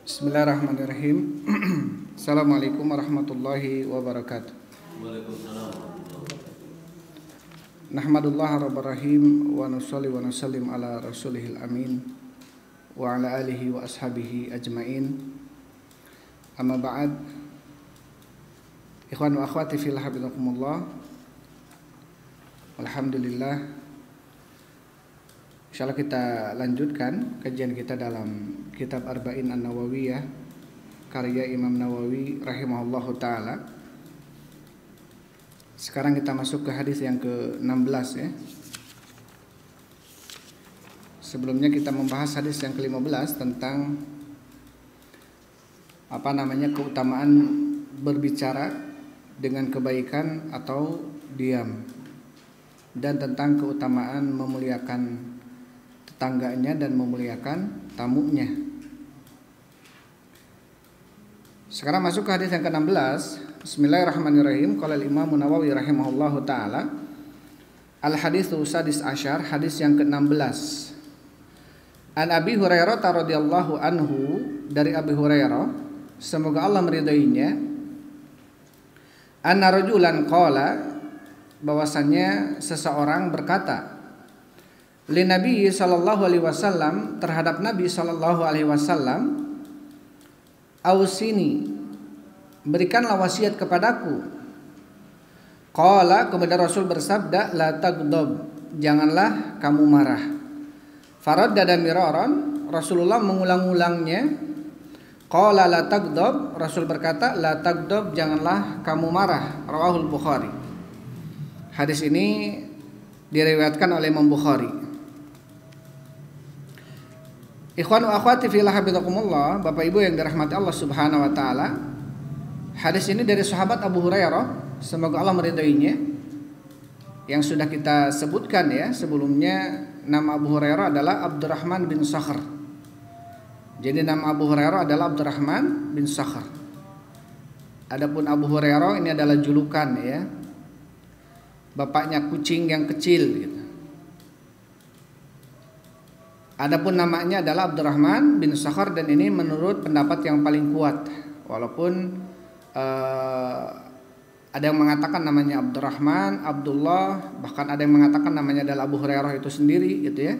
Bismillahirrahmanirrahim. Assalamualaikum warahmatullahi wabarakatuh. Waalaikumsalam. Nahmadullah rabbil rahim wa nusalli wa nusallim ala rasulihil amin wa ala alihi wa ashabihi ajmain. Amma ba'd. Ikhwan wa akhwati fillah habibakumullah. Alhamdulillah. Insyaallah kita lanjutkan kajian kita dalam kitab Arba'in An-Nawawiyah karya Imam Nawawi rahimahullahu taala. Sekarang kita masuk ke hadis yang ke-16 ya. Sebelumnya kita membahas hadis yang ke-15 tentang keutamaan berbicara dengan kebaikan atau diam, dan tentang keutamaan memuliakan tetangganya dan memuliakan tamunya. Sekarang masuk ke hadis yang ke-16. Bismillahirrahmanirrahim. Qala al-Imam Nawawi rahimahullahu taala, al-haditsu sadis asyar, hadis yang ke-16. An Abi Hurairah radhiyallahu anhu, dari Abi Hurairah, semoga Allah meridainya, anna rajulan qala, bahwasannya seseorang berkata, li Nabi sallallahu alaihi wasallam, terhadap Nabi sallallahu alaihi wasallam, ausini, berikanlah wasiat kepadaku. Qala, kemudian Rasul bersabda, la taghdab, janganlah kamu marah. Faraddada miraran, Rasulullah mengulang-ulangnya. Qala la taghdab, Rasul berkata, la taghdab, janganlah kamu marah. Rawahul Bukhari. Hadis ini diriwayatkan oleh Imam Bukhari. Ikhwan wa akhwati fillah habibakumullah, Bapak Ibu yang dirahmati Allah Subhanahu wa taala. Hadis ini dari sahabat Abu Hurairah, semoga Allah meridainya, yang sudah kita sebutkan ya sebelumnya. Nama Abu Hurairah adalah Abdurrahman bin Sakhr. Jadi nama Abu Hurairah adalah Abdurrahman bin Sakhr. Adapun Abu Hurairah ini adalah julukan ya, bapaknya kucing yang kecil gitu. Adapun namanya adalah Abdurrahman bin Sakhr, dan ini menurut pendapat yang paling kuat. Walaupun ada yang mengatakan namanya Abdurrahman, Abdullah, bahkan ada yang mengatakan namanya adalah Abu Hurairah itu sendiri gitu ya.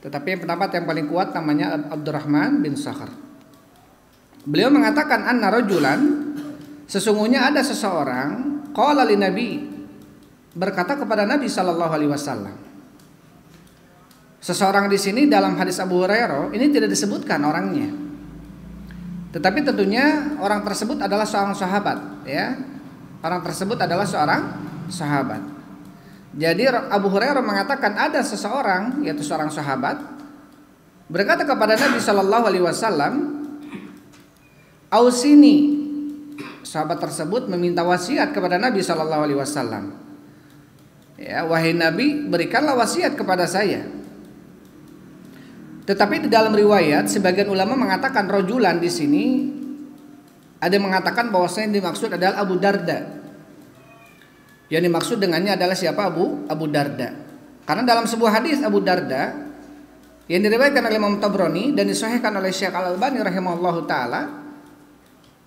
Tetapi pendapat yang paling kuat namanya Abdurrahman bin Sakhr. Beliau mengatakan anna rajulan, sesungguhnya ada seseorang, qala li Nabi, berkata kepada Nabi sallallahu alaihi wasallam. Seseorang di sini dalam hadis Abu Hurairah ini tidak disebutkan orangnya, tetapi tentunya orang tersebut adalah seorang sahabat ya. Orang tersebut adalah seorang sahabat. Jadi Abu Hurairah mengatakan ada seseorang, yaitu seorang sahabat, berkata kepada Nabi sallallahu alaihi wasallam, ausini. Sahabat tersebut meminta wasiat kepada Nabi sallallahu alaihi wasallam. Ya, wahai Nabi, berikanlah wasiat kepada saya. Tetapi di dalam riwayat sebagian ulama mengatakan rojulan di sini, ada yang mengatakan bahwasanya yang dimaksud adalah Abu Darda. Yang dimaksud dengannya adalah siapa? Abu Darda. Karena dalam sebuah hadis Abu Darda yang diriwayatkan oleh Imam Tabrani dan disahihkan oleh Syekh Al-Albani rahimahullahu taala,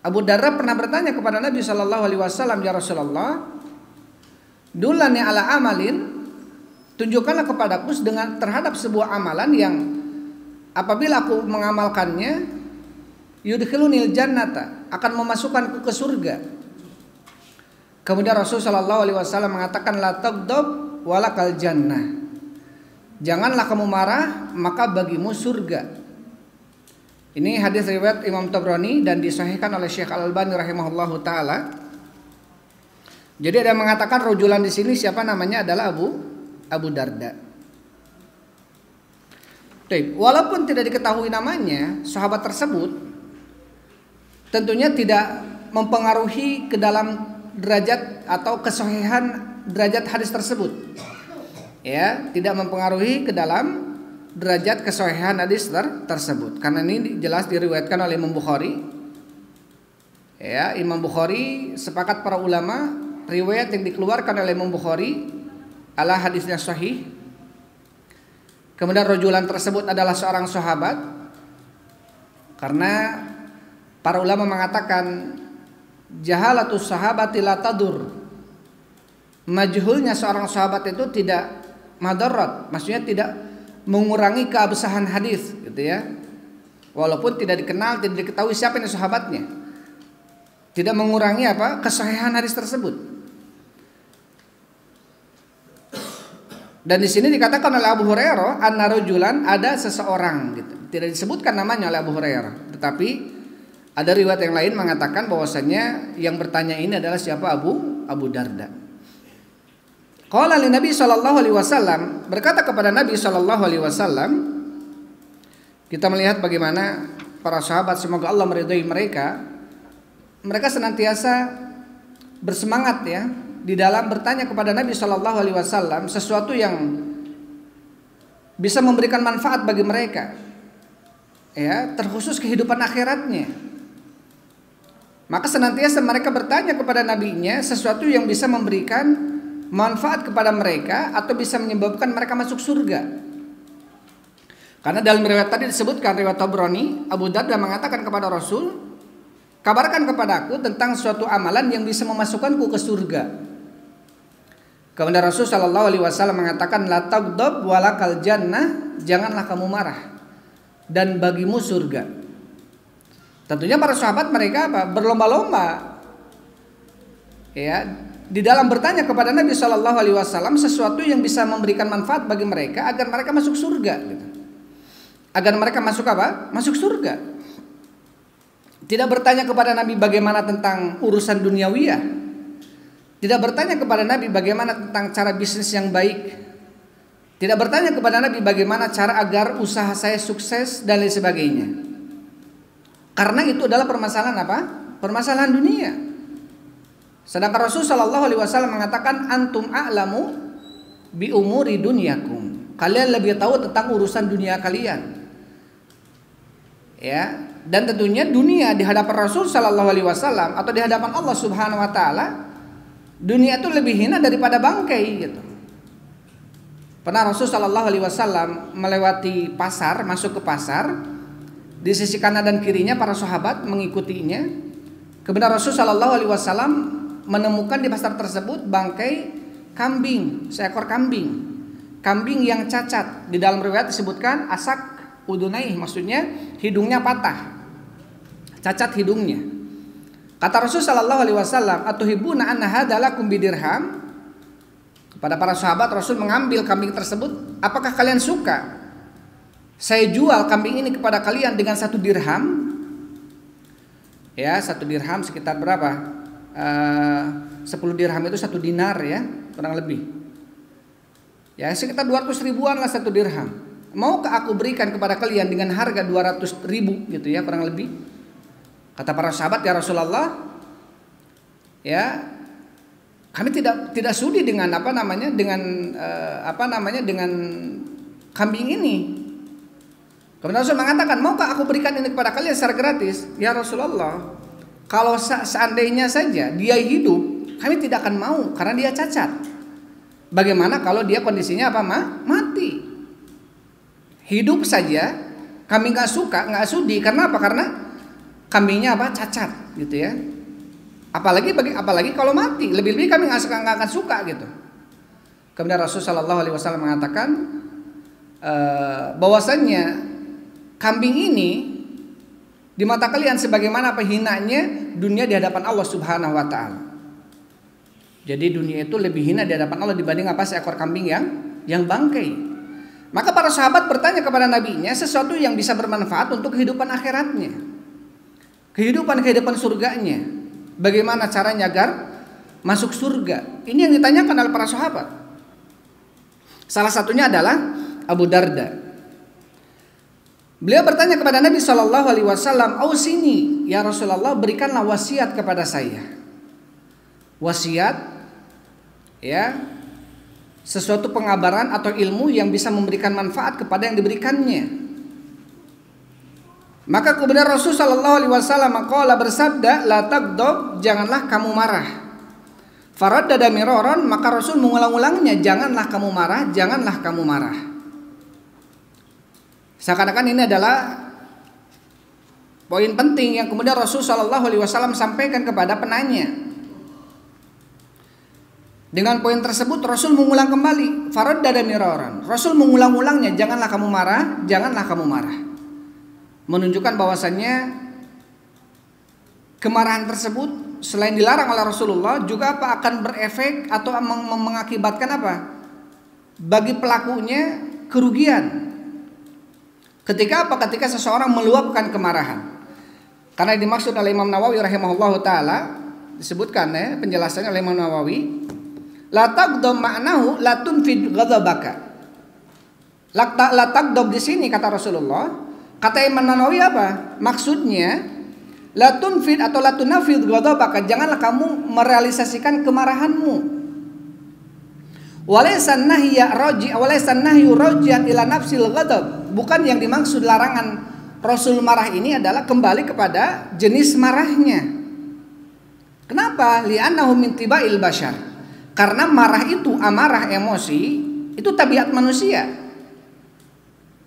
Abu Darda pernah bertanya kepada Nabi sallallahu alaihi wasallam, ya Rasulullah, dulani ala amalin, tunjukkanlah kepadaku dengan terhadap sebuah amalan yang apabila aku mengamalkannya, yudkhilunil jannata, akan memasukkanku ke surga. Kemudian Rasulullah sallallahu alaihi wasallam mengatakan, la taghdab walakal jannah, janganlah kamu marah, maka bagimu surga. Ini hadis riwayat Imam Tabrani dan disahihkan oleh Syekh Al-Albani rahimahullahu taala. Jadi ada yang mengatakan rojulan di sini siapa namanya adalah Abu Darda. Walaupun tidak diketahui namanya, sahabat tersebut tentunya tidak mempengaruhi ke dalam derajat atau kesahihan derajat hadis tersebut. Ya, tidak mempengaruhi ke dalam derajat kesahihan hadis tersebut. Karena ini jelas diriwayatkan oleh Imam Bukhari. Ya, Imam Bukhari sepakat para ulama, riwayat yang dikeluarkan oleh Imam Bukhari adalah hadisnya sahih. Kemudian rojulan tersebut adalah seorang sahabat. Karena para ulama mengatakan jahalatus sahabati la tadur. Majhulnya seorang sahabat itu tidak madarat, maksudnya tidak mengurangi keabsahan hadis gitu ya. Walaupun tidak dikenal, tidak diketahui siapa ini sahabatnya. Tidak mengurangi apa? Kesahihan hadis tersebut. Dan di sini dikatakan oleh Abu Hurairah, anna rajulan, ada seseorang gitu. Tidak disebutkan namanya oleh Abu Hurairah, tetapi ada riwayat yang lain mengatakan bahwasanya yang bertanya ini adalah siapa? Abu Darda. Qala li Nabi sallallahu alaihi wasallam, berkata kepada Nabi sallallahu alaihi wasallam, kita melihat bagaimana para sahabat, semoga Allah meridhai mereka. Mereka senantiasa bersemangat ya di dalam bertanya kepada Nabi sallallahu alaihi wasallam sesuatu yang bisa memberikan manfaat bagi mereka. Ya, terkhusus kehidupan akhiratnya. Maka senantiasa mereka bertanya kepada nabinya sesuatu yang bisa memberikan manfaat kepada mereka atau bisa menyebabkan mereka masuk surga. Karena dalam riwayat tadi disebutkan, riwayat Tabrani, Abu Darda mengatakan kepada Rasul, kabarkan kepadaku tentang suatu amalan yang bisa memasukkanku ke surga. Kemudian Rasul sallallahu alaihi wasallam mengatakan, la taghdab walakal jannah, janganlah kamu marah dan bagimu surga. Tentunya para sahabat mereka apa? Berlomba-lomba ya di dalam bertanya kepada Nabi sallallahu alaihi wasallam sesuatu yang bisa memberikan manfaat bagi mereka agar mereka masuk surga gitu. Agar mereka masuk apa? Masuk surga. Tidak bertanya kepada Nabi bagaimana tentang urusan duniawiyah. Tidak bertanya kepada Nabi bagaimana tentang cara bisnis yang baik. Tidak bertanya kepada Nabi bagaimana cara agar usaha saya sukses dan lain sebagainya. Karena itu adalah permasalahan apa? Permasalahan dunia. Sedangkan Rasul sallallahu alaihi wasallam mengatakan, antum a'lamu bi umuri dunyakum. Kalian lebih tahu tentang urusan dunia kalian. Ya, dan tentunya dunia di hadapan Rasul sallallahu alaihi wasallam atau di hadapan Allah Subhanahu wa taala, dunia itu lebih hina daripada bangkai gitu. Pernah Rasul sallallahu alaihi wasallam melewati pasar, masuk ke pasar, di sisi kanan dan kirinya para sahabat mengikutinya. Kemudian Rasul sallallahu alaihi wasallam menemukan di pasar tersebut bangkai kambing, seekor kambing. Kambing yang cacat. Di dalam riwayat disebutkan asak udunaih, maksudnya hidungnya patah, cacat hidungnya. Kata Rasul sallallahu alaihi wasallam, atuhibuna anna hadza lakum bidirham? Kepada para sahabat Rasul mengambil kambing tersebut, apakah kalian suka saya jual kambing ini kepada kalian dengan 1 dirham? Ya, 1 dirham sekitar berapa? 10 dirham itu 1 dinar ya, kurang lebih. Ya, sekitar 200 ribuan lah 1 dirham. Maukah aku berikan kepada kalian dengan harga 200 ribu gitu ya, kurang lebih. Kata para sahabat, ya Rasulullah, ya kami tidak sudi dengan dengan kambing ini. Kemudian Rasul mengatakan, maukah aku berikan ini kepada kalian secara gratis? Ya Rasulullah, kalau seandainya saja dia hidup, kami tidak akan mau karena dia cacat. Bagaimana kalau dia kondisinya apa? Mati. Hidup saja kami nggak suka, nggak sudi. Karena apa? Karena kambingnya apa? Cacat, gitu ya. Apalagi kalau mati, lebih-lebih kami nggak akan suka gitu. Kemudian Rasulullah Shallallahu Alaihi Wasallam mengatakan bahwasannya kambing ini di mata kalian sebagaimana apa hinanya dunia di hadapan Allah Subhanahu Wa Taala. Jadi dunia itu lebih hina di hadapan Allah dibanding apa seekor kambing yang bangkai. Maka para sahabat bertanya kepada nabinya sesuatu yang bisa bermanfaat untuk kehidupan akhiratnya, kehidupan surganya. Bagaimana caranya agar masuk surga? Ini yang ditanyakan oleh para sahabat. Salah satunya adalah Abu Darda. Beliau bertanya kepada Nabi Shallallahu Alaihi Wasallam, "Ausini, ya Rasulullah, berikanlah wasiat kepada saya." Wasiat, ya, sesuatu pengabaran atau ilmu yang bisa memberikan manfaat kepada yang diberikannya. Maka kemudian Rasul sallallahu alaihi wasallam qala bersabda, la taghdab, janganlah kamu marah. Faraddada miraran, maka Rasul mengulang-ulangnya, janganlah kamu marah, janganlah kamu marah. Seakan-akan ini adalah Poin penting yang kemudian Rasul Shallallahu Alaihi Wasallam sampaikan kepada penanya. Dengan poin tersebut Rasul mengulang kembali, faradda miraran. Rasul mengulang-ulangnya, janganlah kamu marah, janganlah kamu marah. Menunjukkan bahwasannya kemarahan tersebut selain dilarang oleh Rasulullah juga akan berefek atau mengakibatkan apa? Bagi pelakunya kerugian. Ketika apa? Ketika seseorang meluapkan kemarahan. Karena dimaksud oleh Imam Nawawi rahimahullahu taala, disebutkan penjelasannya oleh Imam Nawawi, la taghdab ma'nahu la tunfid ghadabaka. La taghdab di sini kata Rasulullah, kata Imam Nawawi apa? Maksudnya la tunfid atau la tunafid ghadabaka, janganlah kamu merealisasikan kemarahanmu. Walaysa nahyu raji'an ila nafsil ghadab. Bukan yang dimaksud larangan Rasul marah ini adalah kembali kepada jenis marahnya. Kenapa? Li'annahu min tibail bashar. Karena marah itu, amarah, emosi itu tabiat manusia.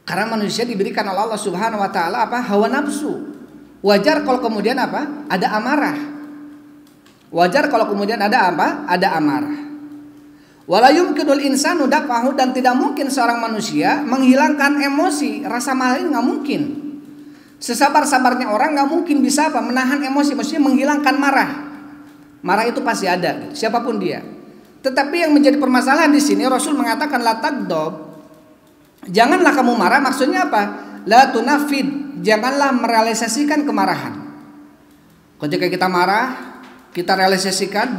Karena manusia diberikan oleh Allah Subhanahu wa taala apa? Hawa nafsu. Wajar kalau kemudian apa? Ada amarah. Wajar kalau kemudian ada apa? Ada amarah. Wala yumkinul insanu daf'ahu, dan tidak mungkin seorang manusia menghilangkan emosi, rasa marah itu enggak mungkin. Sesabar-sabarnya orang enggak mungkin bisa apa? Menahan emosi, maksudnya menghilangkan marah. Marah itu pasti ada, siapapun dia. Tetapi yang menjadi permasalahan di sini Rasul mengatakan la taghdab, janganlah kamu marah, maksudnya apa? La tunafid, janganlah merealisasikan kemarahan. Ketika kita marah, kita realisasikan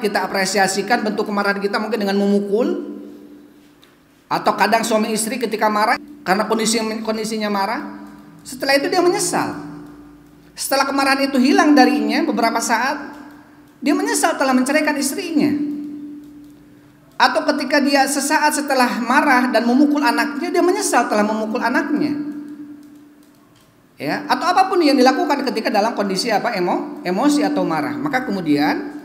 kita apresiasikan bentuk kemarahan kita mungkin dengan memukul, atau kadang suami istri ketika marah karena kondisinya marah, setelah itu dia menyesal. Setelah kemarahan itu hilang darinya beberapa saat, dia menyesal telah menceraikan istrinya. Atau ketika dia sesaat setelah marah dan memukul anaknya, dia menyesal telah memukul anaknya. Ya, atau apapun yang dilakukan ketika dalam kondisi apa? Emosi atau marah. Maka kemudian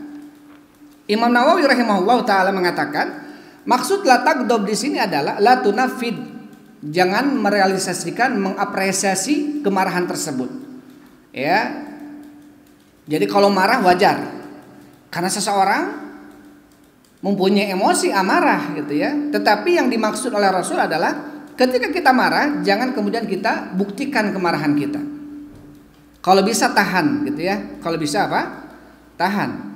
Imam Nawawi rahimahullah taala mengatakan, maksud la taghdab di sini adalah la tunafid. Jangan merealisasikan, mengapresiasi kemarahan tersebut. Ya. Jadi kalau marah wajar. Karena seseorang mempunyai emosi amarah gitu ya. Tetapi yang dimaksud oleh Rasul adalah ketika kita marah, jangan kemudian kita buktikan kemarahan kita. Kalau bisa tahan gitu ya. Kalau bisa apa? Tahan.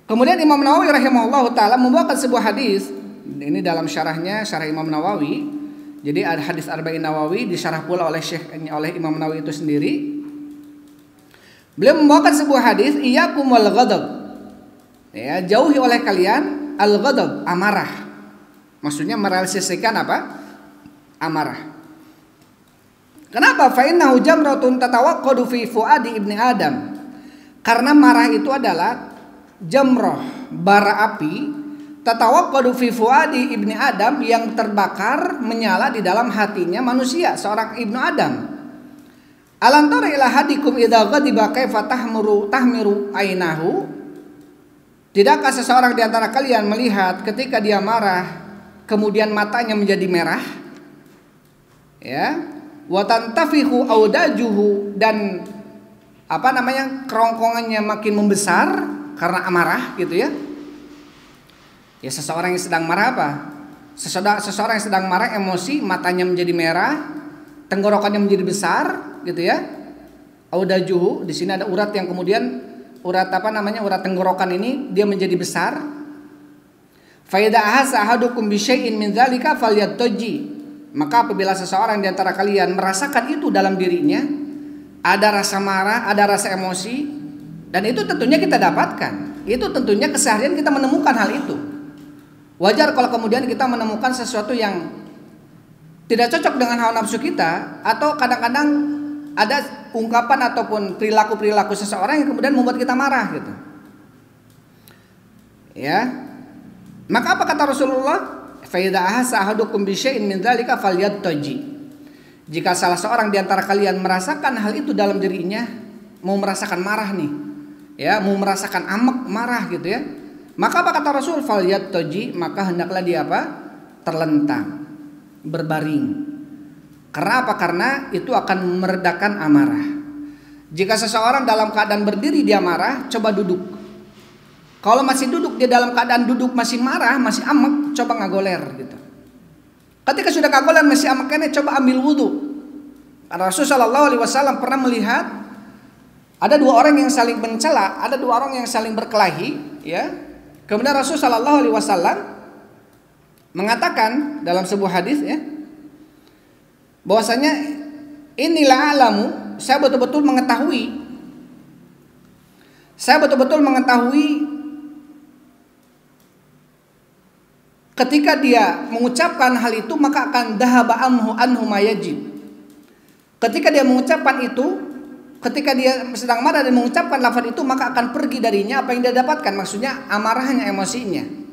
Kemudian Imam Nawawi rahimahullah taala membawakan sebuah hadis. Ini dalam syarahnya, syarah Imam Nawawi. Jadi ada hadis Arba'in Nawawi disyarah pula oleh Imam Nawawi itu sendiri. Beliau membawakan sebuah hadis, iyyakum wal ghadab. Ya, jauhi oleh kalian al-ghadab, amarah. Maksudnya merealisasikan apa? Amarah. Kenapa? Fa innahu jamratun tatawaqqadu fi fuadi ibni Adam. Karena marah itu adalah jamrah, bara api, tatawaqqadu fi fuadi ibni Adam, yang terbakar menyala di dalam hatinya manusia, seorang ibnu Adam. Alam tara ila hadikum idza ghadiba kaifa tahmiru ainahu. Tidakkah seseorang di antara kalian melihat ketika dia marah kemudian matanya menjadi merah? Ya, wa tantafihu audajuhu, dan kerongkongannya makin membesar karena amarah gitu ya. Ya, seseorang yang sedang marah apa? Seseorang yang sedang marah, emosi, matanya menjadi merah, tenggorokannya menjadi besar gitu ya. Audajuhu, di sini ada urat yang kemudian urat tenggorokan ini dia menjadi besar. Fa idza ahasa ahadukum bi syai'in min dzalika falyattaji. Maka apabila seseorang di antara kalian merasakan itu dalam dirinya, ada rasa marah, ada rasa emosi, dan itu tentunya kita dapatkan. Itu tentunya keseharian kita menemukan hal itu. Wajar kalau kemudian kita menemukan sesuatu yang tidak cocok dengan hawa nafsu kita, atau kadang-kadang ada ungkapan ataupun perilaku seseorang yang kemudian membuat kita marah gitu. Ya. Maka apa kata Rasulullah? Fa idza ahassa ahadukum bi syai'in min dzalika falyattaji. Jika salah seorang di antara kalian merasakan hal itu dalam dirinya, mau merasakan marah nih. Ya, mau merasakan amek, marah gitu ya. Maka apa kata Rasul? Falyattaji, maka hendaklah dia apa? Terlentang, berbaring. Karena apa? Karena itu akan meredakan amarah. Jika seseorang dalam keadaan berdiri dia marah, coba duduk. Kalau masih duduk, dia dalam keadaan duduk masih marah, masih amek, coba ngagoler gitu. Ketika sudah ngagoler masih amek, coba ambil wudu. Rasulullah SAW pernah melihat ada dua orang yang saling mencela, ada dua orang yang saling berkelahi, ya. Kemudian Rasulullah SAW mengatakan dalam sebuah hadis, ya, bahwasanya inilah alamu, saya betul-betul mengetahui ketika dia mengucapkan hal itu maka akan dahaba anhu ma yajib. Ketika dia mengucapkan itu, ketika dia sedang marah dan mengucapkan lafaz itu, maka akan pergi darinya apa yang dia dapatkan, maksudnya amarahnya, emosinya.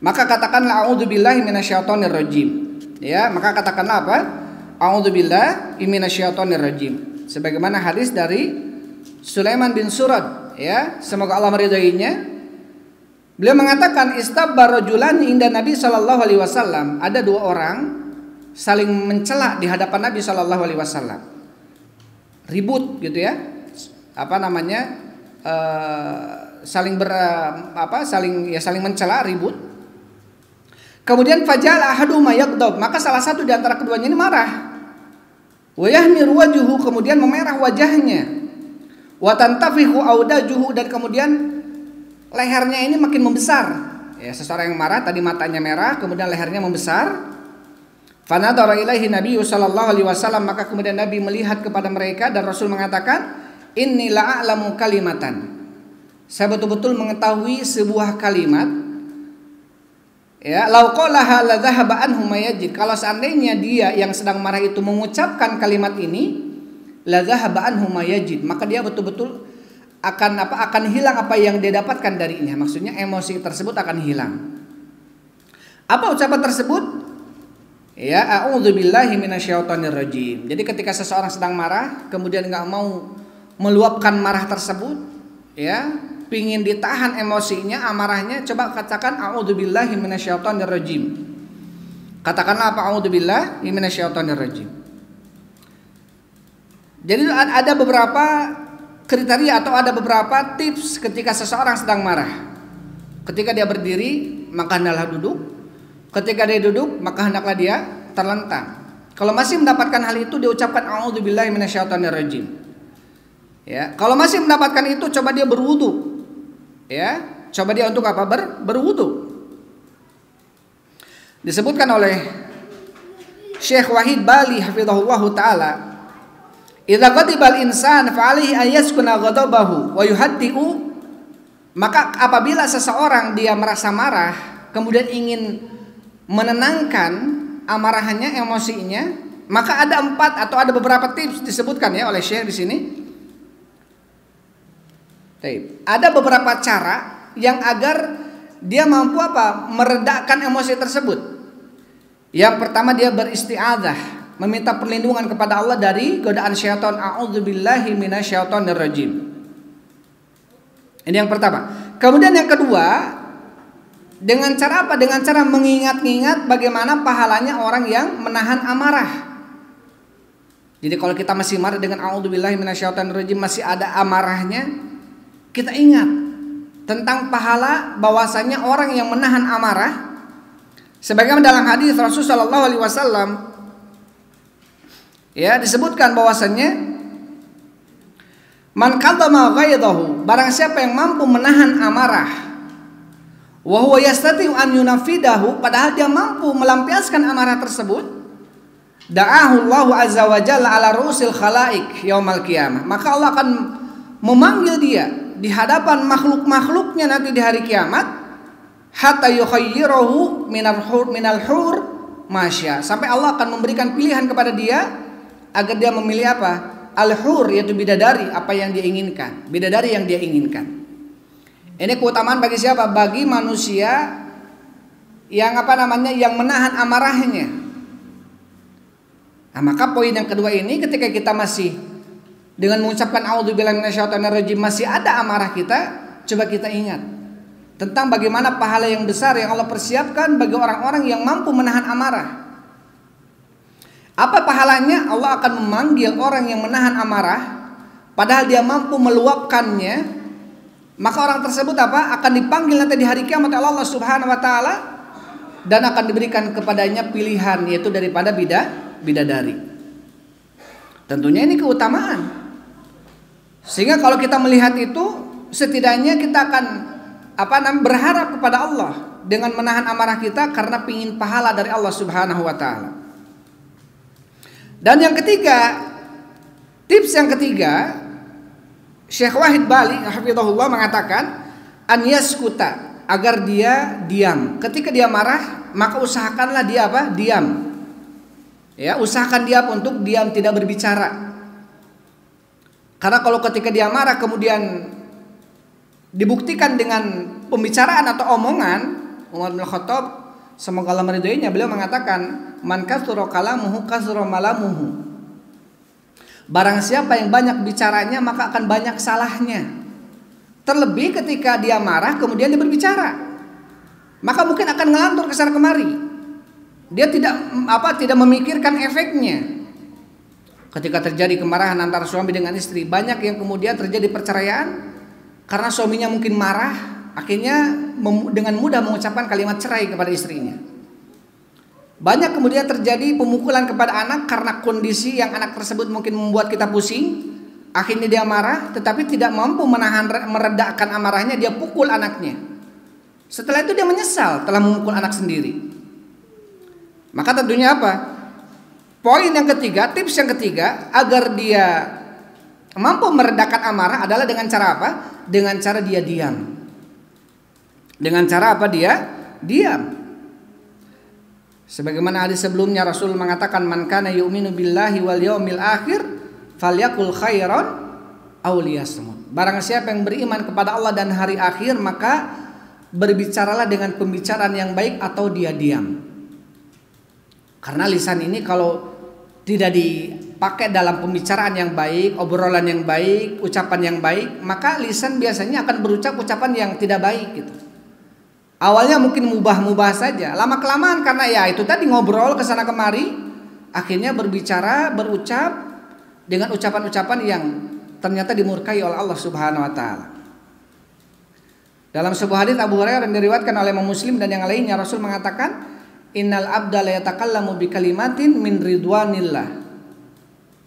Maka katakanlah a'udzubillahi minasyaitonirrajim. Ya, maka katakanlah apa? A'udzubillahi minasyaitonirrajim. Sebagaimana hadis dari Sulaiman bin Surad, ya, semoga Allah meridainya. Beliau mengatakan istabba rajulan inda Nabi sallallahu alaihi wasallam. Ada dua orang saling mencela di hadapan Nabi sallallahu alaihi wasallam. Ribut gitu ya. Saling mencela, ribut. Kemudian fajala ahaduhuma yaghdab, maka salah satu di antara keduanya ini marah. Wa yahmir wajhuhu, kemudian memerah wajahnya. Wa tantafihu audajuhu, dan kemudian lehernya ini makin membesar. Ya, seseorang yang marah tadi matanya merah, kemudian lehernya membesar. Fanadhara ilaihi Nabi sallallahu alaihi wasallam, maka kemudian Nabi melihat kepada mereka dan Rasul mengatakan, "Inni la'alamu kalimatan." Saya betul-betul mengetahui sebuah kalimat. Ya, lau qalaha la dhahaba anhu ma yajid. Kalau seandainya dia yang sedang marah itu mengucapkan kalimat ini, la dhahaba anhu ma yajid, maka dia betul-betul akan hilang apa yang dia dapatkan darinya. Maksudnya emosi tersebut akan hilang. Apa ucapan tersebut? Ya, a'udzubillahi minasyaitonirrajim. Jadi ketika seseorang sedang marah, kemudian enggak mau meluapkan marah tersebut, ya, pingin ditahan emosinya, amarahnya, coba katakan a'udzubillahi minasyaitonirrajim. Katakanlah apa? A'udzubillahi minasyaitonirrajim. Jadi ada beberapa kriteria atau ada beberapa tips ketika seseorang sedang marah. Ketika dia berdiri, maka hendaklah duduk. Ketika dia duduk, maka hendaklah dia terlentang. Kalau masih mendapatkan hal itu, dia ucapkan a'udzubillahi minasyaitonirrajim. Ya, kalau masih mendapatkan itu, coba dia berwudu. Ya, coba dia untuk apa? Berwudu. Disebutkan oleh Syekh Wahid Bali hafizahullahu taala, idza ghadibal insan fa alaihi ayaskuna ghadabahu wa yuhaddi'u. Maka apabila seseorang dia merasa marah, kemudian ingin menenangkan amarahnya, emosinya, maka ada ada beberapa tips disebutkan ya oleh Syekh di sini. Ada beberapa cara yang agar dia mampu meredakan emosi tersebut. Yang pertama, dia beristi'adzah, meminta perlindungan kepada Allah dari godaan syaitan. A'udzubillahi minasyaitonirrajim. Ini yang pertama. Kemudian yang kedua, dengan cara apa? Dengan cara mengingat-ingat bagaimana pahalanya orang yang menahan amarah. Jadi kalau kita masih marah dengan a'udzubillahi minasyaitonirrajim, masih ada amarahnya, kita ingat tentang pahala bahwasanya orang yang menahan amarah, sebagaimana dalam hadis Rasulullah sallallahu alaihi wasallam, ya, disebutkan bahwasanya man qadama ghaidahu, barang siapa yang mampu menahan amarah, wa huwa yastati'u an yunafidahu, padahal dia mampu melampiaskan amarah tersebut, da'ahu Allahu azza wa jalla ala ru'usil khalaik yaumal qiyamah, maka Allah akan memanggil dia di hadapan makhluk-makhluknya nanti di hari kiamat, hatta yukhayyirahu minal hur masya, sampai Allah akan memberikan pilihan kepada dia agar dia memilih apa? Al-hur, yaitu bidadari, apa yang dia inginkan, bidadari yang dia inginkan. Ini keutamaan bagi siapa? Bagi manusia yang yang menahan amarahnya. Nah, maka poin yang kedua ini, ketika kita masih dengan mengucapkan a'udzubillahi minasyaitonirrajim masih ada amarah kita, coba kita ingat tentang bagaimana pahala yang besar yang Allah persiapkan bagi orang-orang yang mampu menahan amarah. Apa pahalanya? Allah akan memanggil orang yang menahan amarah padahal dia mampu meluapkannya, maka orang tersebut apa? Akan dipanggil nanti di hari kiamat oleh Allah Subhanahu wa taala dan akan diberikan kepadanya pilihan, yaitu daripada bidadari. Tentunya ini keutamaan. Sehingga kalau kita melihat itu, setidaknya kita akan berharap kepada Allah dengan menahan amarah kita karena pingin pahala dari Allah Subhanahu wa taala. Dan yang ketiga, tips yang ketiga, Syekh Wahid Bali hafizahullah mengatakan an yaskuta, agar dia diam. Ketika dia marah, maka usahakanlah dia apa? Diam. Ya, usahakan dia untuk diam, tidak berbicara. Karena kalau ketika dia marah kemudian dibuktikan dengan pembicaraan atau omongan, Umar bin Khattab semoga Allah meridhoinya, beliau mengatakan man katsura kalamuhu katsura malamuhu. Barang siapa yang banyak bicaranya maka akan banyak salahnya. Terlebih ketika dia marah kemudian dia berbicara, maka mungkin akan ngelantur ke sana kemari. Dia tidak memikirkan efeknya. Ketika terjadi kemarahan antara suami dengan istri, banyak yang kemudian terjadi perceraian karena suaminya mungkin marah, akhirnya dengan mudah mengucapkan kalimat cerai kepada istrinya. Banyak kemudian terjadi pemukulan kepada anak karena kondisi yang anak tersebut mungkin membuat kita pusing. Akhirnya dia marah, tetapi tidak mampu meredakan amarahnya, dia pukul anaknya. Setelah itu dia menyesal telah memukul anak sendiri. Maka tentunya apa? Poin yang ketiga, tips yang ketiga agar dia mampu meredakan amarah adalah dengan cara apa? Dengan cara dia diam. Dengan cara apa dia? Diam. Sebagaimana hadis sebelumnya Rasul mengatakan man kana yu'minu billahi wal yaumil akhir falyakul khairan aw liyasmut. Barang siapa yang beriman kepada Allah dan hari akhir maka berbicaralah dengan pembicaraan yang baik atau dia diam. Karena lisan ini kalau tidak dipakai dalam pembicaraan yang baik, obrolan yang baik, ucapan yang baik, maka lisan biasanya akan berucap ucapan yang tidak baik gitu. Awalnya mungkin mubah-mubah saja, lama-kelamaan karena ya itu tadi ngobrol ke sana kemari, akhirnya berbicara, berucap dengan ucapan-ucapan yang ternyata dimurkai oleh Allah Subhanahu wa taala. Dalam sebuah hadis Abu Hurairah yang diriwayatkan oleh Imam Muslim dan yang lainnya, Rasul mengatakan innal abda la yatakallamu bi kalimatin min ridwanillah.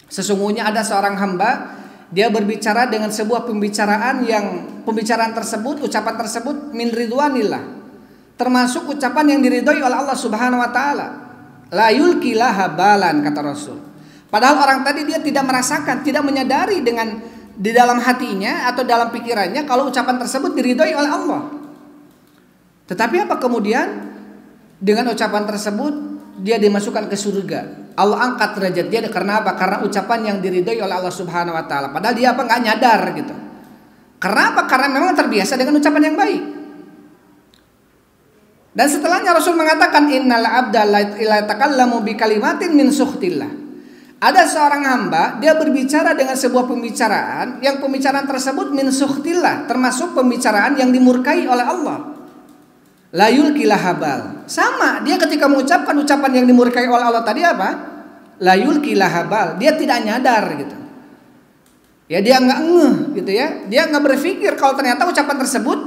Sesungguhnya ada seorang hamba, dia berbicara dengan sebuah pembicaraan yang pembicaraan tersebut, ucapan tersebut min ridwanillah, termasuk ucapan yang diridhoi oleh Allah Subhanahu wa taala. La yulki laha balan, kata Rasul. Padahal orang tadi dia tidak merasakan, tidak menyadari dengan di dalam hatinya atau dalam pikirannya kalau ucapan tersebut diridhoi oleh Allah. Tetapi apa kemudian? Dengan ucapan tersebut dia dimasukkan ke surga. Allah angkat derajat dia karena apa? Karena ucapan yang diridhoi oleh Allah Subhanahu wa taala. Padahal dia nggak nyadar gitu. Karena apa? Karena memang terbiasa dengan ucapan yang baik. Dan setelahnya Rasul mengatakan innal abda la yatakallamu bi kalimatin min sukhtillah. Ada seorang hamba, dia berbicara dengan sebuah pembicaraan yang pembicaraan tersebut min sukhtillah, termasuk pembicaraan yang dimurkai oleh Allah. La yulki lahabal. Sama, dia ketika mengucapkan ucapan yang dimurkai oleh Allah tadi apa? La yulki lahabal. Dia tidak nyadar gitu. Ya dia enggak ngeh gitu ya. Dia enggak berpikir kalau ternyata ucapan tersebut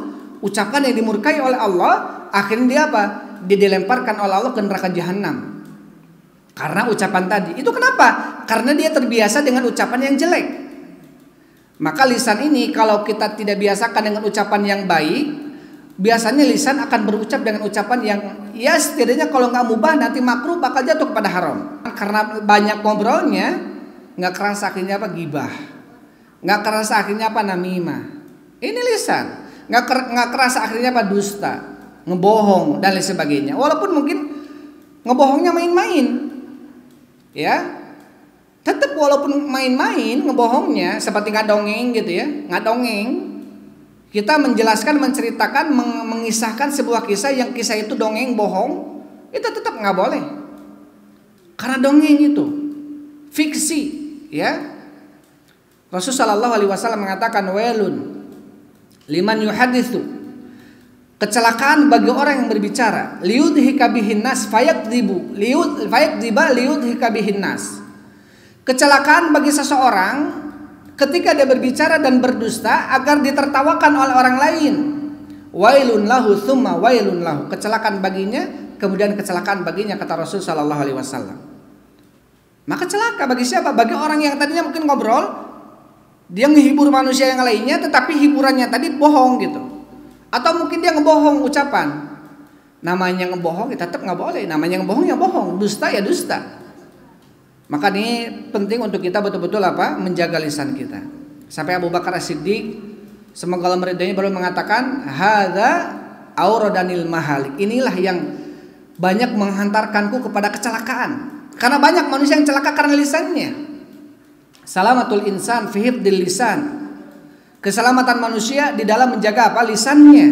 ucapan yang dimurkai oleh Allah, akhirnya dia apa? Dia dilemparkan oleh Allah ke neraka jahanam. Karena ucapan tadi. Itu kenapa? Karena dia terbiasa dengan ucapan yang jelek. Maka lisan ini kalau kita tidak biasakan dengan ucapan yang baik, biasanya lisan akan berucap dengan ucapan yang ya setidaknya kalau nggak mubah nanti makruh bakal jatuh kepada haram. Karena banyak ngobrolnya, nggak kerasa akhirnya apa? Gibah. Nggak kerasa akhirnya apa? Namimah. Ini lisan. Nggak kerasa akhirnya apa? Dusta, ngebohong dan lain sebagainya. Walaupun mungkin ngebohongnya main-main, ya. Tetap walaupun main-main ngebohongnya seperti ngadongeng gitu ya, ngadongeng. Kita menjelaskan, menceritakan, mengisahkan sebuah kisah yang kisah itu dongeng, bohong, itu tetap nggak boleh. Karena dongeng itu fiksi, ya. Rasulullah Shallallahu Alaihi Wasallam mengatakan wailun liman yuhaditsu, kecelakaan bagi orang yang berbicara, liudhika bihin nas fayakdzibu, fayakdziba liudhika bihin nas. Kecelakaan bagi seseorang ketika dia berbicara dan berdusta agar ditertawakan oleh orang lain. Wailun lahu tsumma wailun lahu, kecelakaan baginya, kemudian kecelakaan baginya, kata Rasul sallallahu alaihi wasallam. Maka celaka bagi siapa? Bagi orang yang tadinya mungkin ngobrol, dia menghibur manusia yang lainnya, tetapi hiburannya tadi bohong gitu. Atau mungkin dia ngebohong ucapan. Namanya ngebohong ya tetap nggak boleh. Namanya ngebohong ya bohong, dusta ya dusta. Maka ini penting untuk kita betul-betul menjaga lisan kita. Sampai Abu Bakar As-Siddiq, semoga Allah meridainya, baru mengatakan, hadza auradanil mahalik. Inilah yang banyak menghantarkanku kepada kecelakaan. Karena banyak manusia yang celaka karena lisannya. Salamatul insan fi hifdzil lisan. Keselamatan manusia di dalam menjaga lisannya.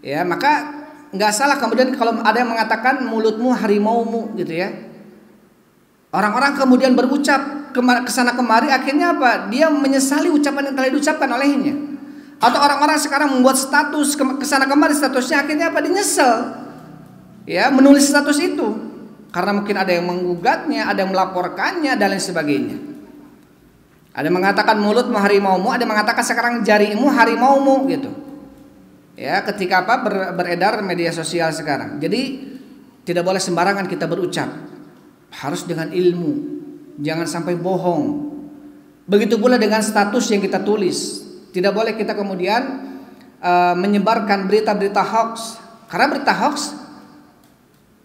Ya, maka nggak salah kemudian kalau ada yang mengatakan mulutmu harimaumu gitu ya. Orang-orang kemudian berucap kesana kemari, akhirnya dia menyesali ucapan yang telah diucapkan olehnya. Atau orang-orang sekarang membuat status kesana kemari, statusnya akhirnya dia nyesel ya menulis status itu karena mungkin ada yang menggugatnya, ada yang melaporkannya dan lain sebagainya. Ada yang mengatakan mulutmu harimaumu, ada yang mengatakan sekarang jarimu harimaumu gitu. Ya, ketika beredar media sosial sekarang. Jadi tidak boleh sembarangan kita berucap. Harus dengan ilmu. Jangan sampai bohong. Begitu pula dengan status yang kita tulis. Tidak boleh kita kemudian menyebarkan berita-berita hoax. Karena berita hoax,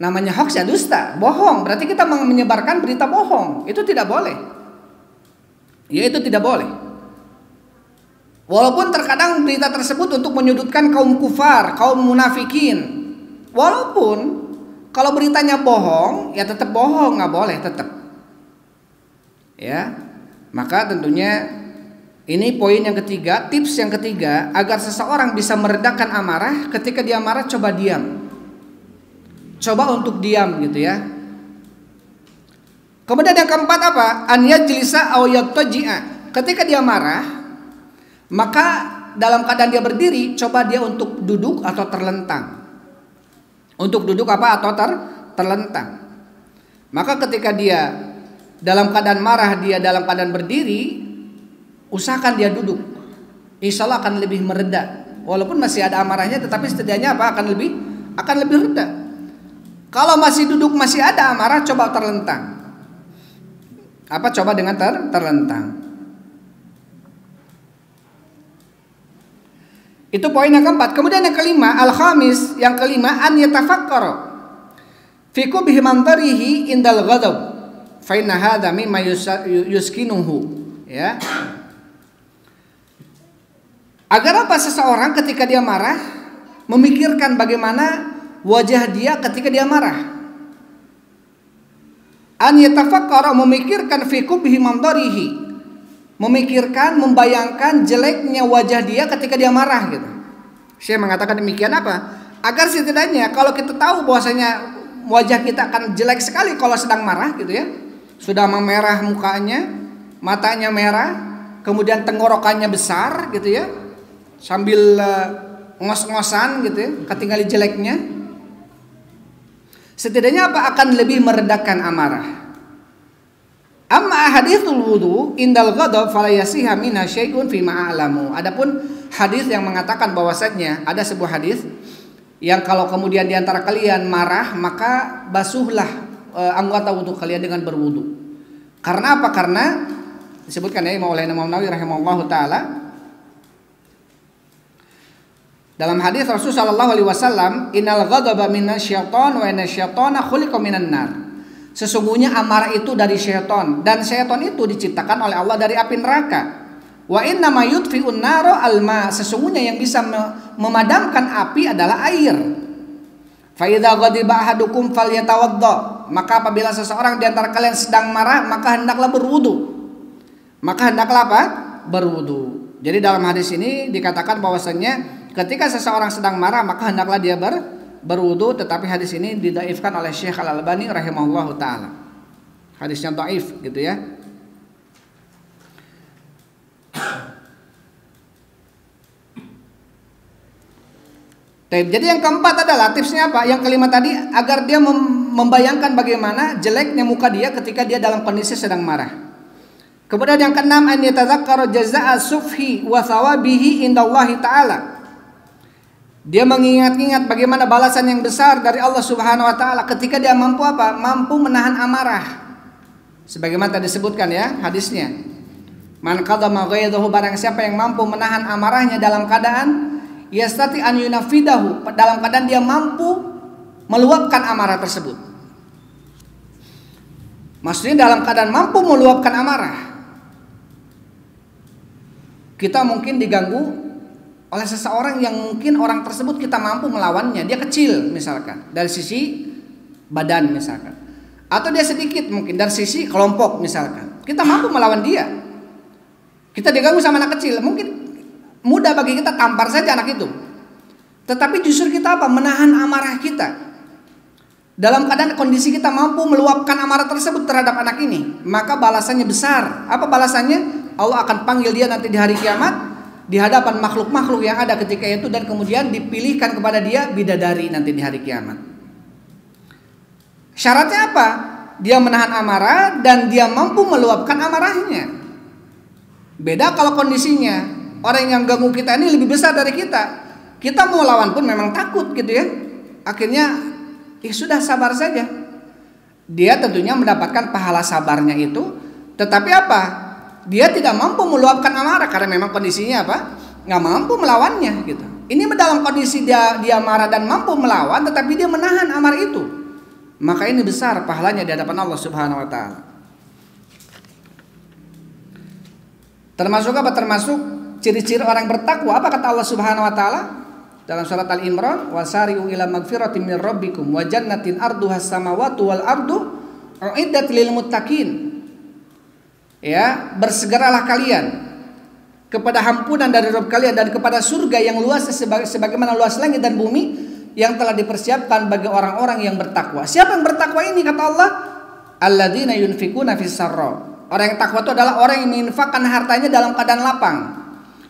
namanya hoax ya dusta, bohong. Berarti kita menyebarkan berita bohong. Itu tidak boleh. Ya, itu tidak boleh. Walaupun terkadang berita tersebut untuk menyudutkan kaum kufar, kaum munafikin. Walaupun kalau beritanya bohong, ya tetap bohong, nggak boleh tetap. Ya, maka tentunya ini poin yang ketiga, tips yang ketiga agar seseorang bisa meredakan amarah. Ketika dia marah, coba diam. Coba untuk diam gitu ya. Kemudian yang keempat An yajlisa aw yattaji'a. Ketika dia marah, maka dalam keadaan dia berdiri, coba dia untuk duduk atau terlentang. Untuk duduk atau terlentang. Maka ketika dia dalam keadaan marah, dia dalam keadaan berdiri, usahakan dia duduk. Insya Allah akan lebih mereda. Walaupun masih ada amarahnya, tetapi setidaknya akan lebih reda. Kalau masih duduk masih ada amarah, coba terlentang. Coba dengan terlentang. Itu poin yang keempat. Kemudian yang kelima, al-khamis, yang kelima, an yatafakkara fi qubhi mantarihi indal ghadab fa inna hadza mimma yuskinuhu, ya. Agar seseorang ketika dia marah memikirkan bagaimana wajah dia ketika dia marah. An yatafakkara, memikirkan fi qubhi mantarihi, memikirkan, membayangkan jeleknya wajah dia ketika dia marah gitu. Saya mengatakan demikian agar setidaknya kalau kita tahu bahwasanya wajah kita akan jelek sekali kalau sedang marah gitu ya. Sudah memerah mukanya, matanya merah, kemudian tenggorokannya besar gitu ya. Sambil ngos-ngosan gitu ya, ketinggali jeleknya. Setidaknya akan lebih meredakan amarah. Amma hadithul wudu indal ghadab fala yasiha minha syai'un fi ma'alamu. Adapun hadis yang mengatakan bahwasanya ada sebuah hadis yang kalau kemudian di antara kalian marah maka basuhlah anggota wudu kalian dengan berwudu. Karena apa? Karena disebutkan ya oleh Imam Nawawi rahimahullahu taala dalam hadis Rasulullah sallallahu alaihi wasallam, innal ghadaba minasyaiton wa inasyaitona khuliqa minan nar. Sesungguhnya amarah itu dari syaitan, dan syaitan itu diciptakan oleh Allah dari api neraka. Wa inna ma yudfi'un naro alma. Sesungguhnya yang bisa memadamkan api adalah air. Fa idza ghadiba ahadukum falyatawadda. Maka apabila seseorang di antara kalian sedang marah, maka hendaklah berwudu. Berwudu. Jadi dalam hadis ini dikatakan bahwasanya ketika seseorang sedang marah maka hendaklah dia berwudu, tetapi hadis ini didhaifkan oleh Syekh Al-Albani rahimahullahu taala. Hadisnya dhaif gitu ya. Jadi yang keempat adalah tipsnya apa? Yang kelima tadi agar dia membayangkan bagaimana jeleknya muka dia ketika dia dalam kondisi sedang marah. Kemudian yang keenam, an yatadzakkara jazaa'a sufhi wa thawabihi indallahi ta'ala. Dia mengingat-ingat bagaimana balasan yang besar dari Allah Subhanahu wa taala ketika dia mampu apa? Mampu menahan amarah. Sebagaimana tadi disebutkan ya hadisnya. Man qadama ghaidahu, barang siapa yang mampu menahan amarahnya dalam keadaan yastati an yunafidahu, dalam keadaan dia mampu meluapkan amarah tersebut. Maksudnya dalam keadaan mampu meluapkan amarah. Kita mungkin diganggu oleh seseorang yang mungkin orang tersebut kita mampu melawannya. Dia kecil misalkan dari sisi badan misalkan, atau dia sedikit mungkin dari sisi kelompok misalkan. Kita mampu melawan dia. Kita diganggu sama anak kecil, mungkin mudah bagi kita tampar saja anak itu. Tetapi justru kita apa? Menahan amarah kita. Dalam keadaan kondisi kita mampu meluapkan amarah tersebut terhadap anak ini, maka balasannya besar. Apa balasannya? Allah akan panggil dia nanti di hari kiamat di hadapan makhluk-makhluk yang ada ketika itu, dan kemudian dipilihkan kepada dia bidadari nanti di hari kiamat. Syaratnya apa? Dia menahan amarah dan dia mampu meluapkan amarahnya. Beda kalau kondisinya orang yang ganggu kita ini lebih besar dari kita. Kita mau lawan pun memang takut gitu ya. Akhirnya ya sudah, sabar saja. Dia tentunya mendapatkan pahala sabarnya itu, tetapi apa? Dia tidak mampu meluapkan amarah karena memang kondisinya apa? Nggak mampu melawannya gitu. Ini dalam kondisi dia marah dan mampu melawan, tetapi dia menahan amarah itu. Maka ini besar pahalanya di hadapan Allah Subhanahu wa taala. Termasuk apa? Termasuk ciri-ciri orang bertakwa. Apa kata Allah Subhanahu wa taala dalam surat Al-Imran? Wasari'u ila magfiratin min rabbikum wa jannatin arduhas samawati wal ardu uiddat lil muttaqin. Ya, bersegeralah kalian kepada ampunan dari Rabb kalian dan kepada surga yang luasnya sebagaimana luas langit dan bumi yang telah dipersiapkan bagi orang-orang yang bertakwa. Siapa yang bertakwa ini? Kata Allah, alladzina yunfikuna fis sarra. Orang yang takwa itu adalah orang yang menginfakkan hartanya dalam keadaan lapang.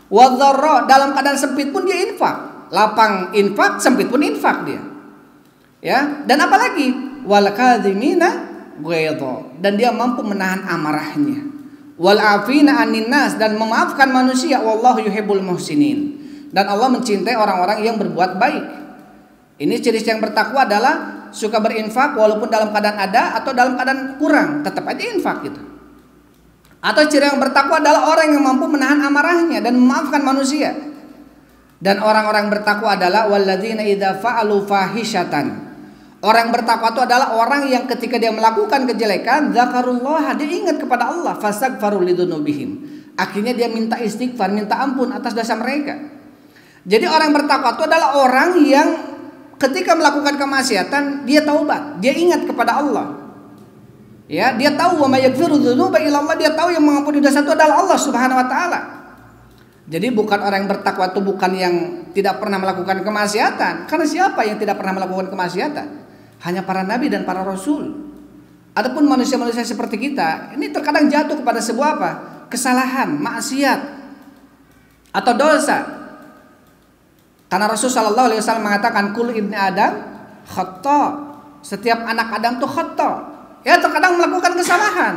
Wa dharra, dalam keadaan sempit pun dia infak. Lapang infak, sempit pun infak dia. Ya, dan apalagi wal kadzimina ghaidha, dan dia mampu menahan amarahnya. Wal afina anin nas, dan memaafkan manusia. Wallahu yuhibbul muhsinin, dan Allah mencintai orang-orang yang berbuat baik. Ini ciri yang bertakwa adalah suka berinfak walaupun dalam keadaan ada atau dalam keadaan kurang, tetap aja infak gitu. Atau ciri yang bertakwa adalah orang yang mampu menahan amarahnya dan memaafkan manusia. Dan orang-orang bertakwa adalah walladzina idza fa'alu fahishatan. Orang bertakwa itu adalah orang yang ketika dia melakukan kejelekan, zakarullah, dia ingat kepada Allah, fastaghfaru lidzunubihim. Akhirnya dia minta istighfar, minta ampun atas dosa mereka. Jadi orang bertakwa itu adalah orang yang ketika melakukan kemaksiatan dia taubat, dia ingat kepada Allah. Ya, dia tahu wa may yaghfiru dzunuba illa Allah, dia tahu yang mengampuni dosa itu adalah Allah Subhanahu wa taala. Jadi bukan orang yang bertakwa itu bukan yang tidak pernah melakukan kemaksiatan. Karena siapa yang tidak pernah melakukan kemaksiatan? Hanya para nabi dan para rasul. Adapun manusia-manusia seperti kita, ini terkadang jatuh kepada sebuah apa? Kesalahan, maksiat atau dosa. Karena Rasulullah SAW mengatakan kullu ibni Adam khata. Setiap anak Adam itu khata. Ya, terkadang melakukan kesalahan.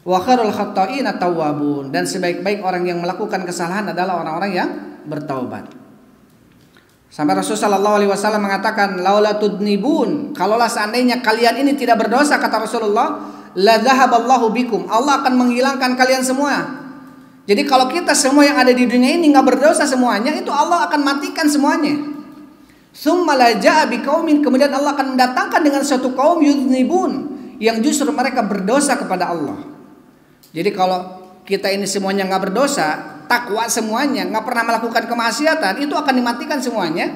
Wa khairul khata'ina tawwabun, dan sebaik-baik orang yang melakukan kesalahan adalah orang-orang yang bertaubat. Sampai Rasulullah SAW mengatakan laula tudnibun, kalaulah seandainya kalian ini tidak berdosa, kata Rasulullah, la dhahaballahu bikum, Allah akan menghilangkan kalian semua. Jadi kalau kita semua yang ada di dunia ini nggak berdosa semuanya, itu Allah akan matikan semuanya. Tsumma la ja'a biqaumin, kemudian Allah akan mendatangkan dengan suatu kaum yudnibun, yang justru mereka berdosa kepada Allah. Jadi kalau kita ini semuanya nggak berdosa, takwa semuanya, nggak pernah melakukan kemaksiatan, itu akan dimatikan semuanya.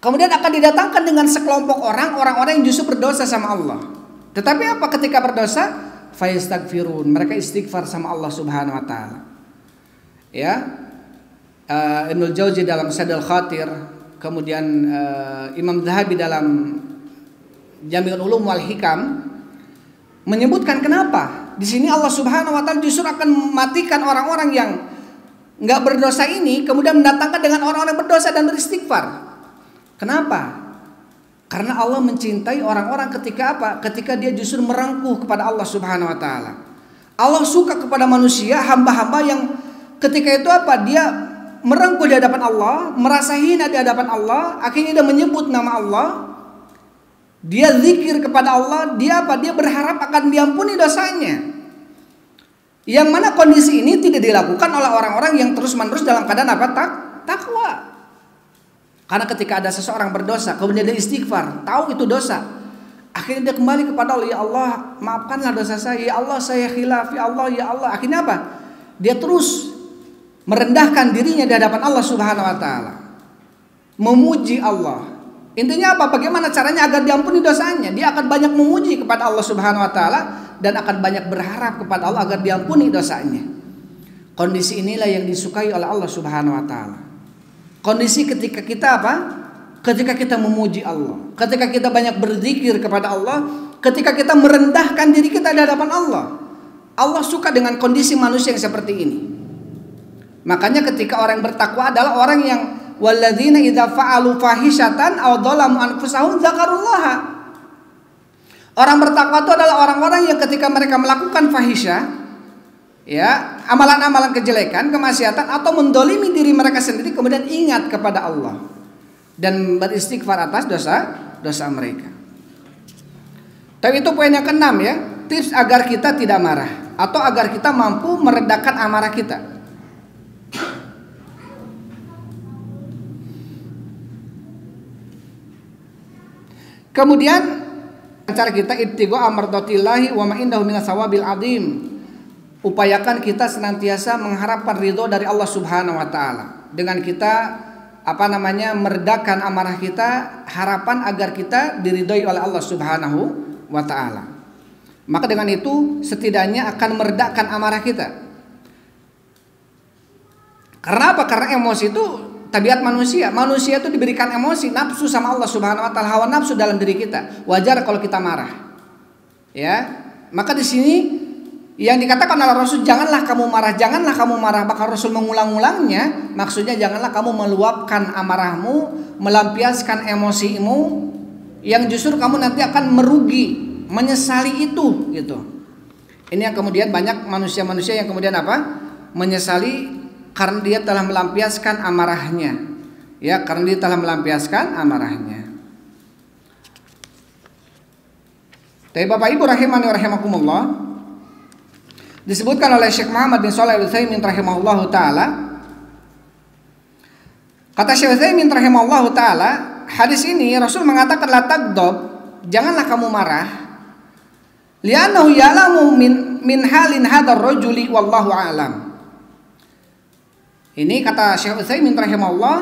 Kemudian akan didatangkan dengan sekelompok orang-orang yang justru berdosa sama Allah. Tetapi apa ketika berdosa? Fayastaghfirun, mereka istighfar sama Allah Subhanahu wa taala. Ya. Ibnul Jauzi dalam Sadul Khatir, kemudian Imam Zahabi dalam Jami'ul Ulum wal Hikam menyebutkan kenapa di sini Allah Subhanahu wa taala justru akan mematikan orang-orang yang enggak berdosa ini, kemudian mendatangkan dengan orang-orang yang berdosa dan beristighfar. Kenapa? Karena Allah mencintai orang-orang ketika apa? Ketika dia justru merengkuh kepada Allah Subhanahu wa taala. Allah suka kepada manusia, hamba-hamba yang ketika itu apa? Dia merengkuh di hadapan Allah, merasa hina di hadapan Allah, akhirnya dia menyebut nama Allah. Dia zikir kepada Allah, dia apa? Dia berharap akan diampuni dosanya. Yang mana kondisi ini tidak dilakukan oleh orang-orang yang terus-menerus dalam keadaan apa? Takwa. Karena ketika ada seseorang berdosa, kemudian dia istighfar, tahu itu dosa, akhirnya dia kembali kepada Allah, ya Allah, maafkanlah dosa saya, ya Allah saya khilaf, ya Allah, ya Allah. Akhirnya apa? Dia terus merendahkan dirinya di hadapan Allah Subhanahu wa taala. Memuji Allah. Intinya apa? Bagaimana caranya agar diampuni dosanya? Dia akan banyak memuji kepada Allah Subhanahu wa taala dan akan banyak berharap kepada Allah agar diampuni dosanya. Kondisi inilah yang disukai oleh Allah Subhanahu wa taala. Kondisi ketika kita apa? Ketika kita memuji Allah, ketika kita banyak berzikir kepada Allah, ketika kita merendahkan diri kita di hadapan Allah. Allah suka dengan kondisi manusia yang seperti ini. Makanya ketika orang bertakwa adalah orang yang walladzina idza fa'alu fahisyatan aw dzalamu anfusahum dzakarullaha. Orang bertakwa itu adalah orang-orang yang ketika mereka melakukan fahisyah, ya, amalan-amalan kejelekan, kemaksiatan atau mendolimi diri mereka sendiri, kemudian ingat kepada Allah dan beristighfar atas dosa mereka. Tapi itu poin yang keenam ya, tips agar kita tidak marah atau agar kita mampu meredakan amarah kita. Kemudian cara kita ittiqa amardatillahi wa ma indahu minas sawabil azim. Upayakan kita senantiasa mengharapkan ridho dari Allah Subhanahu wa taala. Dengan kita meredakan amarah kita, harapan agar kita diridhoi oleh Allah Subhanahu wa taala. Maka dengan itu setidaknya akan meredakan amarah kita. Karena apa? Karena emosi itu tabiat manusia. Manusia itu diberikan emosi, nafsu sama Allah Subhanahu wa taala, hawa nafsu dalam diri kita. Wajar kalau kita marah. Ya. Maka di sini yang dikatakan oleh Rasul, janganlah kamu marah, janganlah kamu marah. Maka Rasul mengulang-ulangnya, maksudnya janganlah kamu meluapkan amarahmu, melampiaskan emosimu, yang justru kamu nanti akan merugi, menyesali itu, gitu. Ini yang kemudian banyak manusia-manusia yang kemudian apa? Menyesali karena dia telah melampiaskan amarahnya, ya, karena dia telah melampiaskan amarahnya. Tapi Bapak Ibu rahimani wa rahimakumullah, disebutkan oleh Syekh Muhammad bin Shalih Al-Utsaimin rahimahullahu taala. Kata Syekh Utsaimin rahimahullahu taala, hadis ini Rasul mengatakan la taghdab, janganlah kamu marah. Li'annahu ya'lamu min halin hadzal rajuli wallahu a'lam. Ini kata Syekh Utsaimin rahimahullah,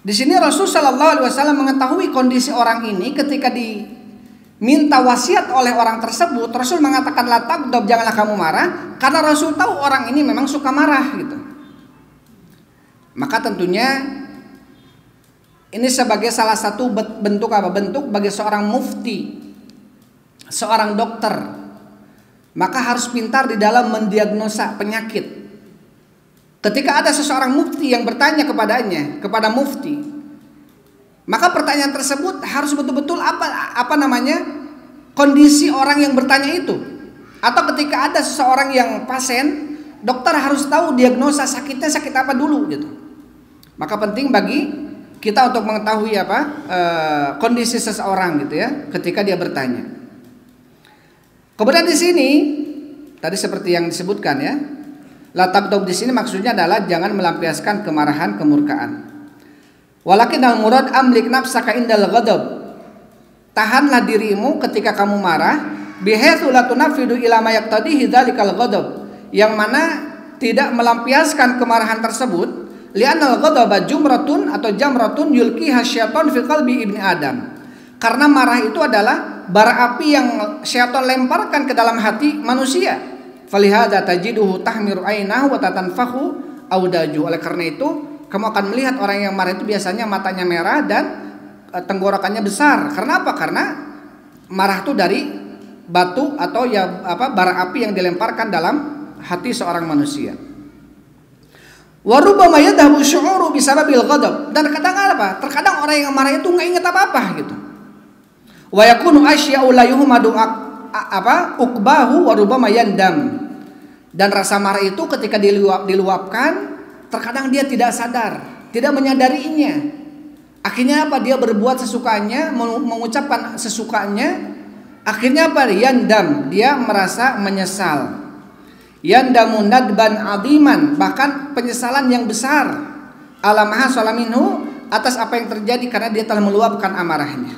di sini Rasul sallallahu alaihi wasallam mengetahui kondisi orang ini ketika minta wasiat oleh orang tersebut. Rasul mengatakan la taghdab, janganlah kamu marah, karena Rasul tahu orang ini memang suka marah, gitu. Maka tentunya ini sebagai salah satu bentuk apa? Bentuk bagi seorang mufti, seorang dokter, maka harus pintar di dalam mendiagnosa penyakit. Ketika ada seseorang mufti yang bertanya kepada mufti, maka pertanyaan tersebut harus betul-betul kondisi orang yang bertanya itu. Atau ketika ada seseorang yang pasien, dokter harus tahu diagnosa sakitnya sakit apa dulu, gitu. Maka penting bagi kita untuk mengetahui kondisi seseorang, gitu ya, ketika dia bertanya. Kemudian di sini tadi seperti yang disebutkan ya, la taghdab di sini maksudnya adalah jangan melampiaskan kemarahan, kemurkaan. Walakin al-murad amlik nafsaka indal ghadab. Tahanlah dirimu ketika kamu marah, bihaitsu la tunafidu ila ma yaqtadihi dzalikal ghadab. Yang mana tidak melampiaskan kemarahan tersebut, li'anal ghadaba jumratun atau jamratun yulqiha syaitan fi qalbi ibni Adam. Karena marah itu adalah bara api yang syaitan lemparkan ke dalam hati manusia. Falihada tajiduhu tahmiru ainahu wa tatanfahu audaju. Oleh karena itu kamu akan melihat orang yang marah itu biasanya matanya merah dan tenggorokannya besar. Karena apa? Karena marah itu dari batu atau bara api yang dilemparkan dalam hati seorang manusia. Wa rubbama yadhabu syu'uru bisababil ghadab. Dan terkadang orang yang marah itu enggak ingat apa-apa, gitu. Wa yakunu asya'u la yuhmadu uqbahu wa rubbama yandam. Dan rasa marah itu ketika diluapkan, terkadang dia tidak sadar, tidak menyadarinya. Akhirnya apa? Dia berbuat sesukanya, mengucapkan sesukanya. Akhirnya apa? Yandam, dia merasa menyesal. Yandamu nadban adiman, bahkan penyesalan yang besar. Alamaha salaminhu, atas apa yang terjadi karena dia telah meluapkan amarahnya.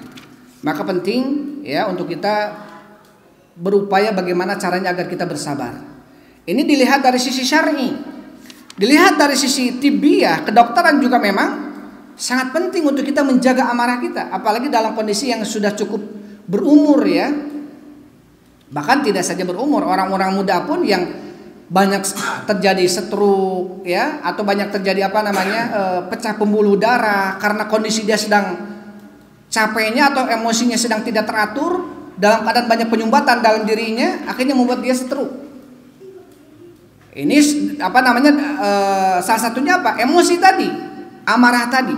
Maka penting ya untuk kita berupaya bagaimana caranya agar kita bersabar. Ini dilihat dari sisi syar'i. Dilihat dari sisi tibiah, kedokteran juga memang sangat penting untuk kita menjaga amarah kita, apalagi dalam kondisi yang sudah cukup berumur ya. Bahkan tidak saja berumur, orang-orang muda pun yang banyak terjadi stroke ya, atau banyak terjadi pecah pembuluh darah karena kondisi dia sedang capeknya atau emosinya sedang tidak teratur, dalam keadaan banyak penyumbatan dalam dirinya, akhirnya membuat dia stroke. Ini salah satunya apa? Emosi tadi, amarah tadi.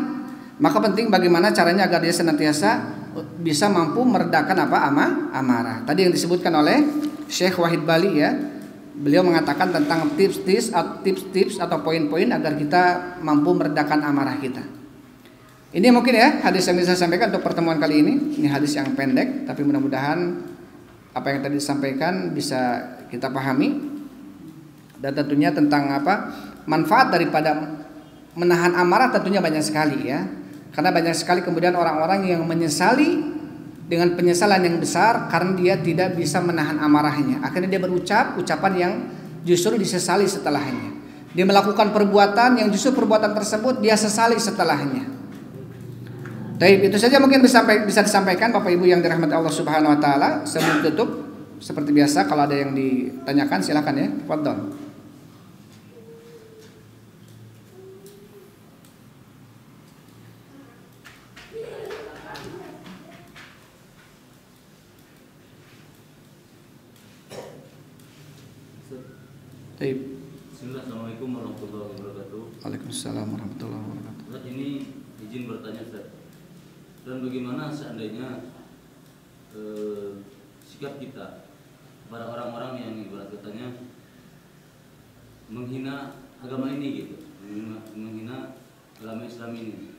Maka penting bagaimana caranya agar dia senantiasa bisa mampu meredakan amarah. Tadi yang disebutkan oleh Syekh Wahid Bali ya. Beliau mengatakan tentang tips-tips atau poin-poin agar kita mampu meredakan amarah kita. Ini mungkin ya hadis yang bisa saya sampaikan untuk pertemuan kali ini. Ini hadis yang pendek, tapi mudah-mudahan apa yang tadi disampaikan bisa kita pahami. Dan tentunya tentang manfaat daripada menahan amarah tentunya banyak sekali ya. Karena banyak sekali kemudian orang-orang yang menyesali dengan penyesalan yang besar karena dia tidak bisa menahan amarahnya. Akhirnya dia berucap ucapan yang justru disesali setelahnya. Dia melakukan perbuatan yang justru perbuatan tersebut dia sesali setelahnya. Baik, itu saja mungkin bisa disampaikan Bapak Ibu yang dirahmati Allah Subhanahu wa taala. Sebelum tutup, seperti biasa kalau ada yang ditanyakan silakan ya. Fadhol. Assalamualaikum warahmatullahi wabarakatuh. Waalaikumsalam warahmatullahi wabarakatuh. Ustaz, ini izin bertanya Ustaz. Dan bagaimana seandainya sikap kita pada orang-orang yang ibarat katanya menghina agama ini gitu, menghina agama Islam ini.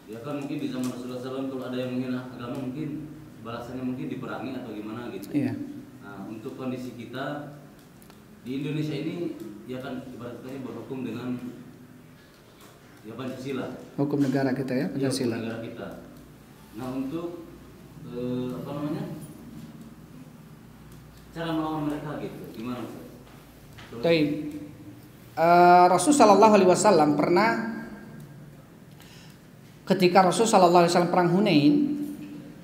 Ya kan mungkin di zaman Rasulullah SAW kalau ada yang menghina agama mungkin balasannya mungkin diperangi atau gimana gitu. Iya. Nah, untuk kondisi kita di Indonesia ini ya kan ibaratnya berhukum dengan ya Pancasila. Hukum negara kita ya, Pancasila. Ya, hukum negara kita. Nah, untuk cara melawan mereka gitu, gimana? Baik. Rasul sallallahu alaihi wasallam pernah ketika Rasul sallallahu alaihi wasallam perang Hunain,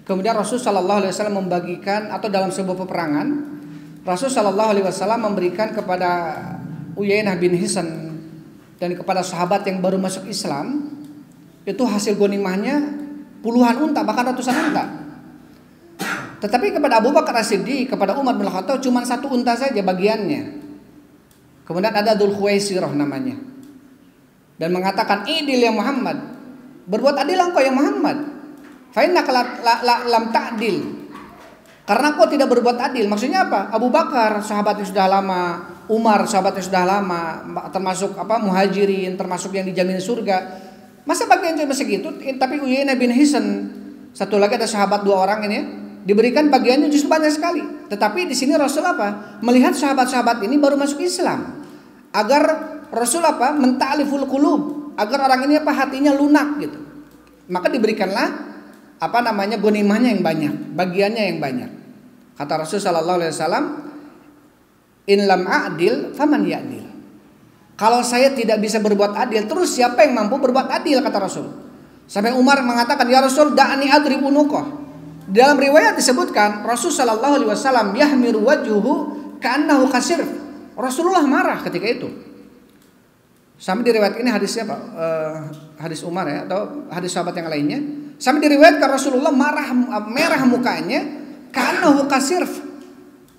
kemudian Rasul sallallahu alaihi wasallam membagikan atau dalam sebuah peperangan Rasul Shallallahu Alaihi Wasallam memberikan kepada Uyainah bin Hisn dan kepada sahabat yang baru masuk Islam itu hasil ghanimahnya puluhan unta bahkan ratusan unta. Tetapi kepada Abu Bakar As-Siddiq, kepada Umar bin Khattab cuma satu unta saja bagiannya. Kemudian ada Dzul Khuwaisirah namanya dan mengatakan idil ya Muhammad, berbuat adil engkau ya Muhammad. Fa innaka lam ta'dil. Karena kau tidak berbuat adil. Maksudnya apa? Abu Bakar sahabat yang sudah lama, Umar sahabat yang sudah lama, termasuk muhajirin, termasuk yang dijamin surga. Masa bagian cuma segitu? Tapi Uyainah bin Hisn, satu lagi ada sahabat dua orang ini, diberikan bagiannya justru banyak sekali. Tetapi di sini Rasul melihat sahabat-sahabat ini baru masuk Islam, agar Rasul menta'aliful qulub, agar orang ini hatinya lunak gitu. Maka diberikanlah ghanimahnya yang banyak, bagiannya yang banyak. Kata Rasul sallallahu alaihi wasallam, "In lam a'dil faman ya'dil." Kalau saya tidak bisa berbuat adil, terus siapa yang mampu berbuat adil, kata Rasul. Sampai Umar mengatakan, "Ya Rasul, da'ani adrib unuqah." Dalam riwayat disebutkan Rasul sallallahu alaihi wasallam yahmiru wajhuhu ka'annahu khasir. Rasulullah marah ketika itu. Sampai diriwayat ini hadisnya hadis Umar ya atau hadis sahabat yang lainnya. Sampai diriwayatkan Rasulullah merah mukanya ka'annahu kasir.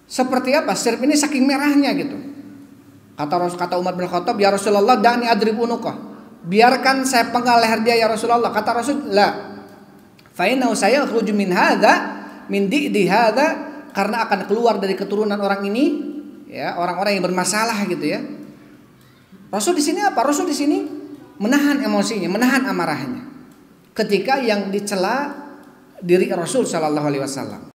Seperti apa? Sirf ini saking merahnya gitu. Kata Umar bin Khattab, "Ya Rasulullah, da'ni adrib unuqah." Biarkan saya penggal leher dia ya Rasulullah. Kata Rasul, "La. Fa innahu sayakhruju min hadza min di'di hadza," karena akan keluar dari keturunan orang ini ya, orang-orang yang bermasalah gitu ya. Rasul di sini apa? Rasul di sini menahan emosinya, menahan amarahnya ketika yang dicela diri Rasul Shallallahu Alaihi Wasallam.